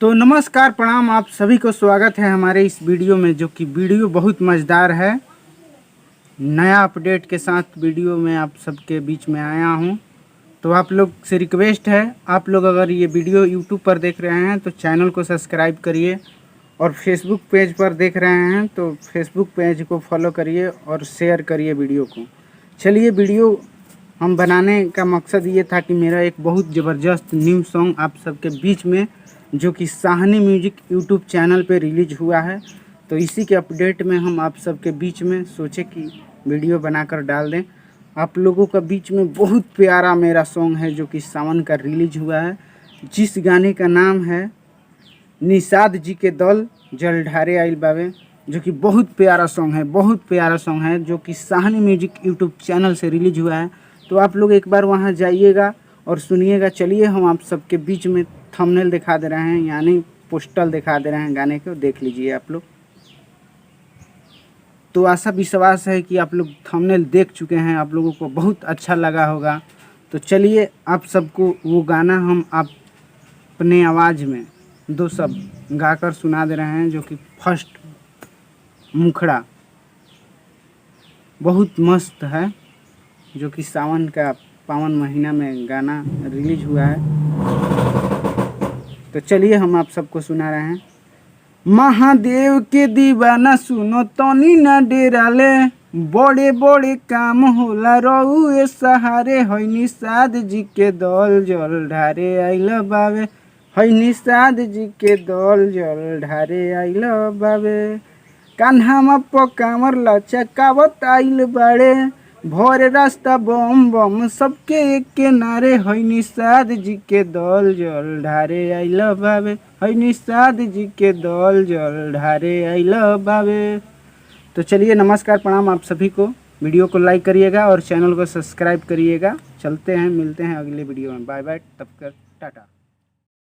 तो नमस्कार प्रणाम, आप सभी को स्वागत है हमारे इस वीडियो में, जो कि वीडियो बहुत मज़ेदार है। नया अपडेट के साथ वीडियो में आप सबके बीच में आया हूं। तो आप लोग से रिक्वेस्ट है, आप लोग अगर ये वीडियो यूट्यूब पर देख रहे हैं तो चैनल को सब्सक्राइब करिए, और फेसबुक पेज पर देख रहे हैं तो फेसबुक पेज को फॉलो करिए और शेयर करिए वीडियो को। चलिए, वीडियो हम बनाने का मकसद ये था कि मेरा एक बहुत ज़बरदस्त न्यू सॉन्ग आप सबके बीच में, जो कि साहनी म्यूजिक यूट्यूब चैनल पे रिलीज हुआ है, तो इसी के अपडेट में हम आप सबके बीच में सोचे कि वीडियो बनाकर डाल दें। आप लोगों का बीच में बहुत प्यारा मेरा सॉन्ग है जो कि सावन का रिलीज हुआ है, जिस गाने का नाम है निषाद जी के दल जलढारे आइल बावे, जो कि बहुत प्यारा सॉन्ग है, बहुत प्यारा सॉन्ग है, जो कि साहनी म्यूजिक यूट्यूब चैनल से रिलीज हुआ है। तो आप लोग एक बार वहां जाइएगा और सुनिएगा। चलिए, हम आप सबके बीच में थंबनेल दिखा दे रहे हैं, यानी पोस्टर दिखा दे रहे हैं गाने को, देख लीजिए आप लोग। तो आशा विश्वास है कि आप लोग थंबनेल देख चुके हैं, आप लोगों को बहुत अच्छा लगा होगा। तो चलिए, आप सबको वो गाना हम अपने आवाज़ में दो शब्द गाकर सुना दे रहे हैं, जो कि फर्स्ट मुखड़ा बहुत मस्त है, जो कि सावन का पावन महीना में गाना रिलीज हुआ है। तो चलिए, हम आप सबको सुना रहे हैं। महादेव के दीवाना सुनो तनी ना डेराले, बड़े बड़े काम होला रहुए सहारे, है निषाद जी के दल जल ढारे आइल बावे, है निषाद जी के दल जल ढारे आइल बावे, कान्हा पकामर लचकावत आइल बाड़े, भोर रास्ता बम बम सबके एक के नारे, है निषाद जी के दल जल ढारे आइल बावे, है निषाद जी के दल जल ढारे आइल बावे। तो चलिए, नमस्कार प्रणाम आप सभी को। वीडियो को लाइक करिएगा और चैनल को सब्सक्राइब करिएगा। चलते हैं, मिलते हैं अगले वीडियो में। बाय बाय, तब तक टाटा।